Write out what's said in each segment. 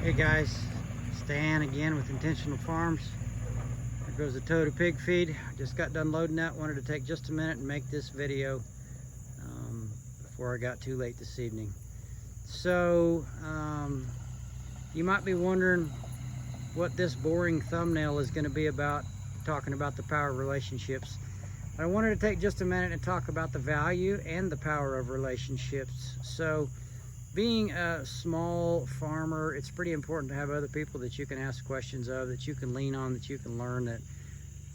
Hey guys, Stan again with Intentional Farms. There goes the tote of pig feed. I just got done loading that. Wanted to take just a minute and make this video before I got too late this evening. So you might be wondering what this boring thumbnail is going to be about, talking about the power of relationships. But I wanted to take just a minute and talk about the value and the power of relationships. So being a small farmer, it's pretty important to have other people that you can ask questions of, that you can lean on, that you can learn, that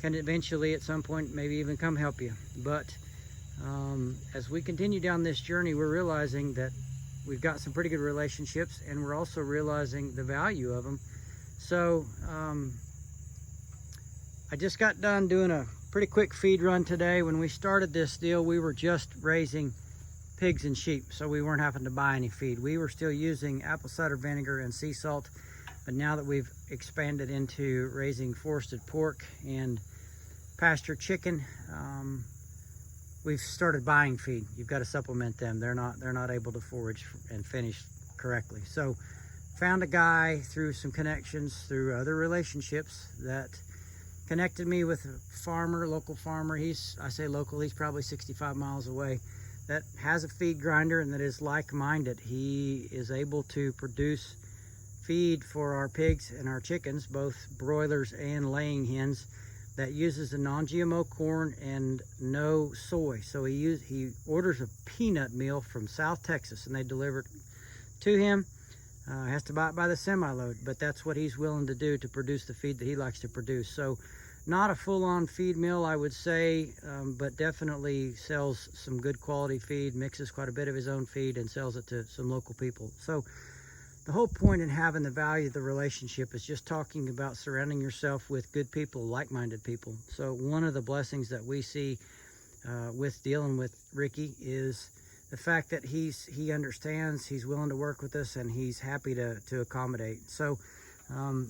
can eventually at some point maybe even come help you. But as we continue down this journey, we're realizing that we've got some pretty good relationships, and we're also realizing the value of them. So I just got done doing a pretty quick feed run today. When we started this deal, we were just raising pigs and sheep, so we weren't having to buy any feed. We were still using apple cider vinegar and sea salt, but now that we've expanded into raising forested pork and pasture chicken, we've started buying feed. You've got to supplement them. They're not able to forage and finish correctly. So found a guy through some connections, through other relationships, that connected me with a farmer, local farmer. I say local, he's probably 65 miles away, that has a feed grinder and that is like-minded. He is able to produce feed for our pigs and our chickens, both broilers and laying hens, that uses a non-GMO corn and no soy. So he orders a peanut meal from South Texas and they deliver it to him. Has to buy it by the semi-load, but that's what he's willing to do to produce the feed that he likes to produce. So not a full-on feed mill, I would say, but definitely sells some good quality feed, mixes quite a bit of his own feed, and sells it to some local people. So the whole point in having the value of the relationship is just talking about surrounding yourself with good people, like-minded people. So one of the blessings that we see with dealing with Ricky is the fact that he understands, he's willing to work with us, and he's happy to accommodate. So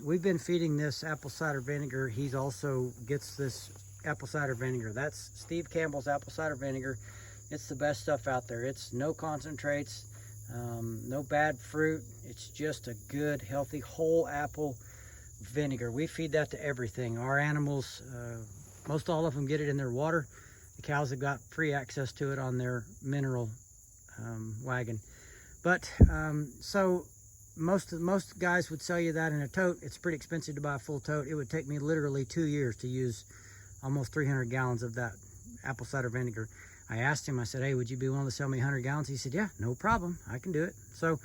we've been feeding this apple cider vinegar. He also gets this apple cider vinegar. That's Steve Campbell's apple cider vinegar. It's the best stuff out there. It's no concentrates, no bad fruit. It's just a good, healthy, whole apple vinegar. We feed that to everything. Our animals, most all of them get it in their water. The cows have got free access to it on their mineral wagon. But so most guys would sell you that in a tote. It's pretty expensive to buy a full tote. It would take me literally 2 years to use almost 300 gallons of that apple cider vinegar. I asked him, I said, hey, would you be willing to sell me 100 gallons? He said, yeah, no problem, I can do it. So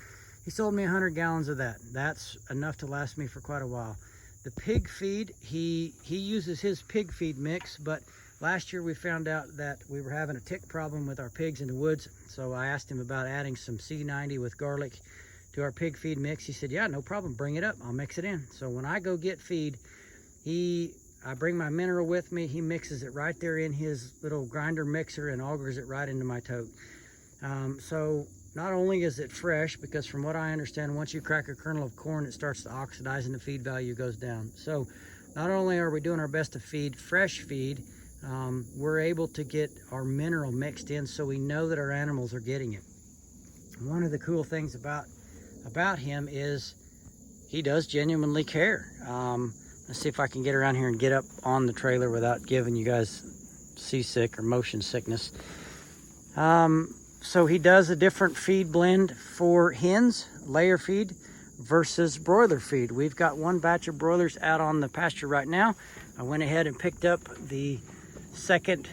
he sold me 100 gallons of that. That's enough to last me for quite a while. The pig feed, he uses his pig feed mix, but last year we found out that we were having a tick problem with our pigs in the woods. So I asked him about adding some C90 with garlic to our pig feed mix. He said, yeah, no problem, bring it up, I'll mix it in. So when I go get feed, I bring my mineral with me. He mixes it right there in his little grinder mixer and augers it right into my tote. So not only is it fresh, because from what I understand, once you crack a kernel of corn, it starts to oxidize and the feed value goes down. So not only are we doing our best to feed fresh feed, we're able to get our mineral mixed in so we know that our animals are getting it. One of the cool things about him is he does genuinely care. Let's see if I can get around here and get up on the trailer without giving you guys seasick or motion sickness. So he does a different feed blend for hens, layer feed versus broiler feed. We've got one batch of broilers out on the pasture right now. I went ahead and picked up the second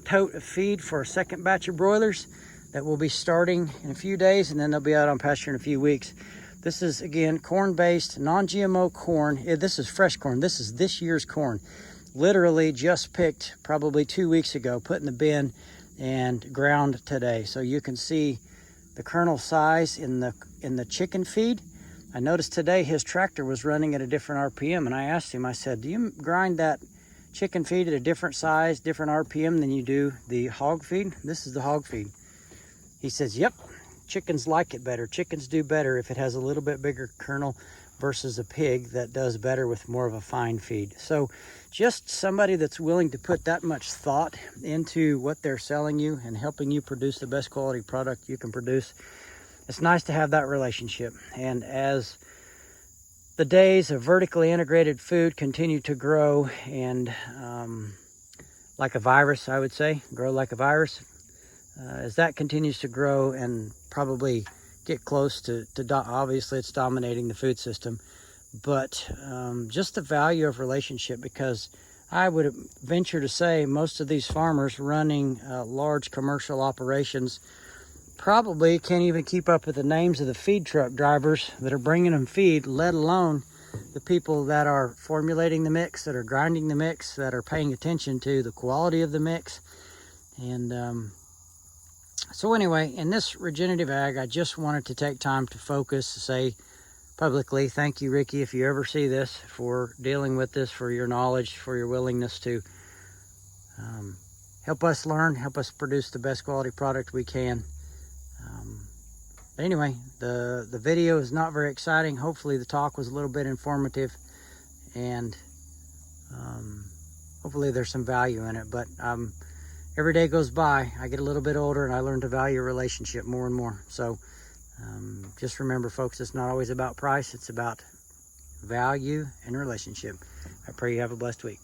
tote of feed for a second batch of broilers that will be starting in a few days, and then they'll be out on pasture in a few weeks. This is, again, corn-based, non-GMO corn. This is fresh corn. This is this year's corn. Literally just picked probably 2 weeks ago, put in the bin, and ground today. So you can see the kernel size in the chicken feed. I noticed today his tractor was running at a different RPM, and I asked him, I said, do you grind that chicken feed at a different size, different RPM than you do the hog feed? This is the hog feed. He says, yep, chickens like it better. Chickens do better if it has a little bit bigger kernel versus a pig that does better with more of a fine feed. So just somebody that's willing to put that much thought into what they're selling you and helping you produce the best quality product you can produce. It's nice to have that relationship. And as the days of vertically integrated food continue to grow, and like a virus, I would say, grow like a virus. As that continues to grow and probably get close to obviously it's dominating the food system, but just the value of relationship, because I would venture to say most of these farmers running large commercial operations probably can't even keep up with the names of the feed truck drivers that are bringing them feed, let alone the people that are formulating the mix, that are grinding the mix, that are paying attention to the quality of the mix. And so anyway, in this regenerative ag, I just wanted to take time to focus, to say publicly, thank you, Ricky, if you ever see this, for dealing with this, for your knowledge, for your willingness to help us learn, help us produce the best quality product we can. But anyway, the video is not very exciting. Hopefully the talk was a little bit informative, and hopefully there's some value in it. But every day goes by, I get a little bit older, and I learn to value a relationship more and more. So just remember, folks, it's not always about price. It's about value and relationship. I pray you have a blessed week.